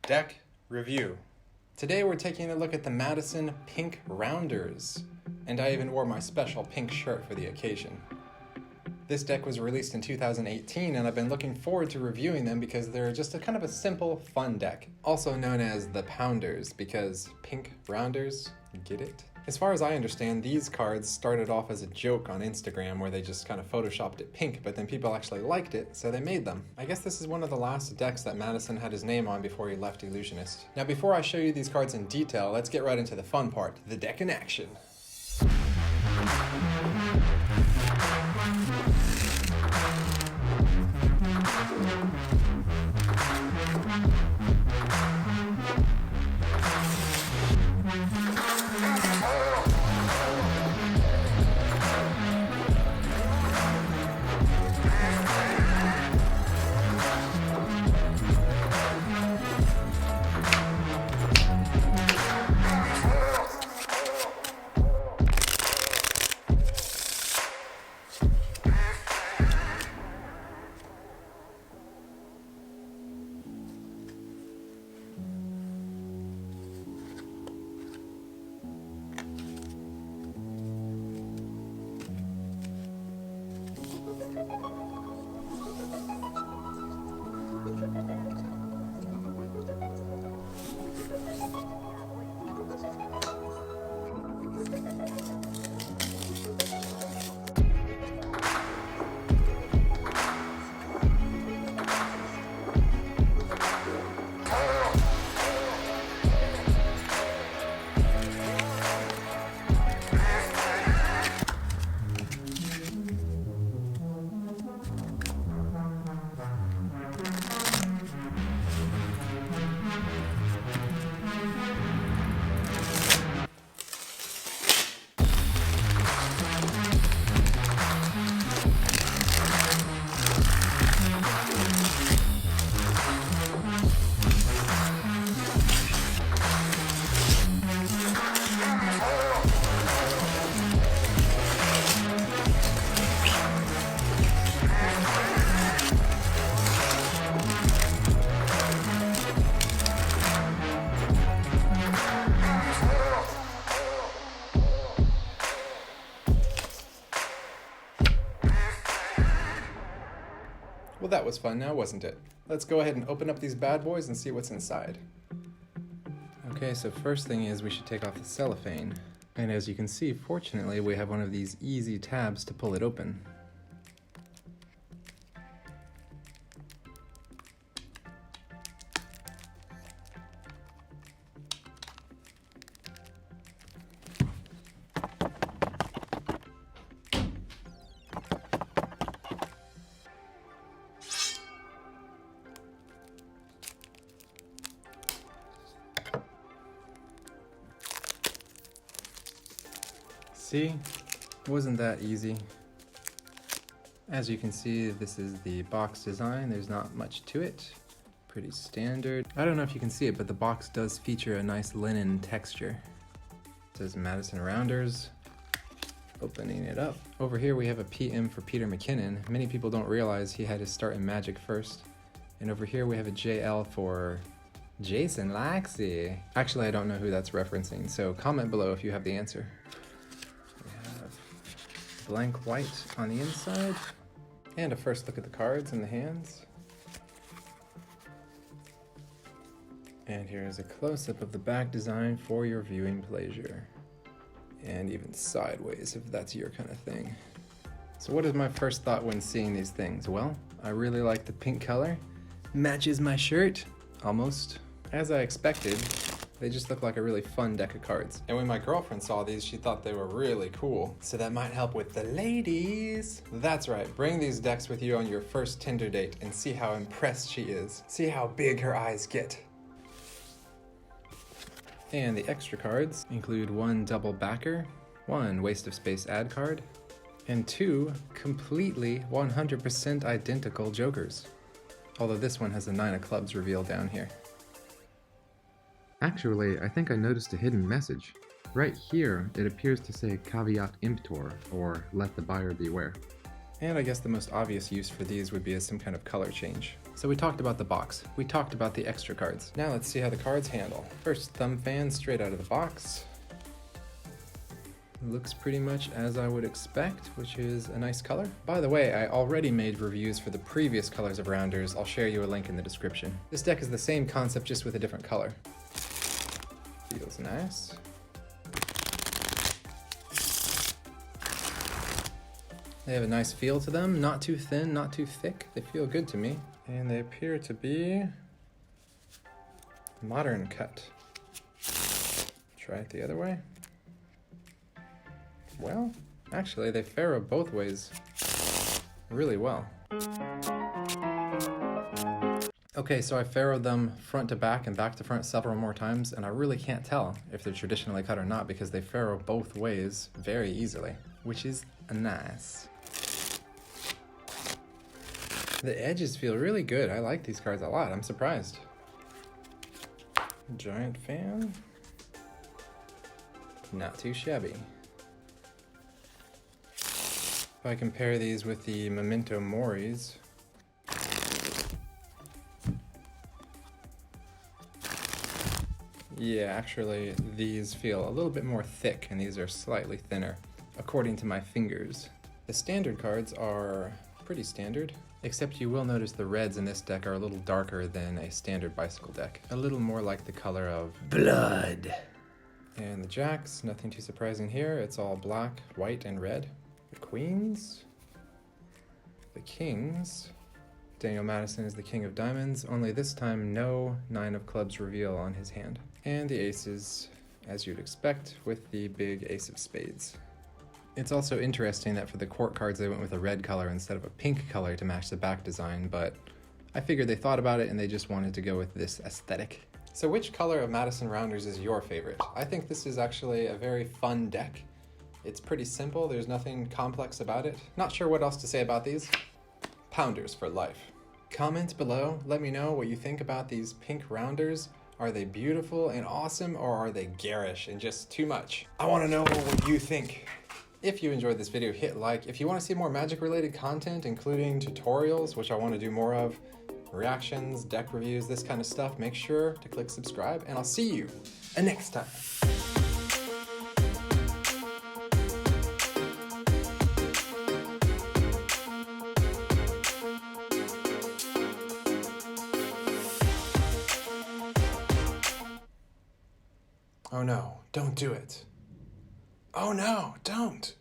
Deck review. Today we're taking a look at the Madison Pink Rounders, and I even wore my special pink shirt for the occasion. This deck was released in 2018, and I've been looking forward to reviewing them because they're just a kind of a simple, fun deck. Also known as the Pounders, because Pink Rounders, get it? As far as I understand, these cards started off as a joke on Instagram where they just kind of photoshopped it pink, but then people actually liked it, so they made them. I guess this is one of the last decks that Madison had his name on before he left Ellusionist. Now before I show you these cards in detail, let's get right into the fun part, the deck in action. Well, that was fun now, wasn't it? Let's go ahead and open up these bad boys and see what's inside. Okay, so first thing is we should take off the cellophane. And as you can see, fortunately, we have one of these easy tabs to pull it open. See, wasn't that easy? As you can see, this is the box design. There's not much to it. Pretty standard. I don't know if you can see it, but the box does feature a nice linen texture. It says Madison Rounders. Opening it up. Over here we have a PM for Peter McKinnon. Many people don't realize he had his start in Magic first. And over here we have a JL for Jason Laxey. Actually, I don't know who that's referencing, so comment below if you have the answer. Blank white on the inside, and a first look at the cards in the hands. And here's a close-up of the back design for your viewing pleasure, and even sideways if that's your kind of thing. So what is my first thought when seeing these things? Well, I really like the pink color. Matches my shirt, almost. As I expected, they just look like a really fun deck of cards. And when my girlfriend saw these, she thought they were really cool. So that might help with the ladies. That's right, bring these decks with you on your first Tinder date and see how impressed she is. See how big her eyes get. And the extra cards include one double backer, one waste of space ad card, and two completely 100% identical jokers. Although this one has a 9 of clubs reveal down here. Actually, I think I noticed a hidden message. Right here, it appears to say caveat emptor, or let the buyer beware. And I guess the most obvious use for these would be as some kind of color change. So we talked about the box. We talked about the extra cards. Now let's see how the cards handle. First, thumb fan straight out of the box. Looks pretty much as I would expect, which is a nice color. By the way, I already made reviews for the previous colors of Rounders. I'll share you a link in the description. This deck is the same concept, just with a different color. Feels nice. They have a nice feel to them, not too thin, not too thick. They feel good to me. And they appear to be modern cut. Try it the other way. Well, actually, they faro both ways really well. Okay, so I farrowed them front to back and back to front several more times, and I really can't tell if they're traditionally cut or not because they faro both ways very easily, which is nice. The edges feel really good. I like these cards a lot. I'm surprised. Giant fan. Not too shabby. If I compare these with the Memento Moris, yeah, actually these feel a little bit more thick and these are slightly thinner, according to my fingers. The standard cards are pretty standard, except you will notice the reds in this deck are a little darker than a standard bicycle deck. A little more like the color of blood. And the jacks, nothing too surprising here. It's all black, white, and red. The queens, the kings. Daniel Madison is the king of diamonds, only this time no 9 of clubs reveal on his hand. And the aces, as you'd expect, with the big Ace of Spades. It's also interesting that for the court cards they went with a red color instead of a pink color to match the back design, but I figured they thought about it and they just wanted to go with this aesthetic. So which color of Madison Rounders is your favorite? I think this is actually a very fun deck. It's pretty simple, there's nothing complex about it. Not sure what else to say about these. Pounders for life. Comment below, let me know what you think about these pink Rounders. Are they beautiful and awesome, or are they garish and just too much? I want to know what you think. If you enjoyed this video, hit like. If you want to see more magic related content, including tutorials, which I want to do more of, reactions, deck reviews, this kind of stuff, make sure to click subscribe, and I'll see you next time. Oh no, don't do it. Oh no, don't.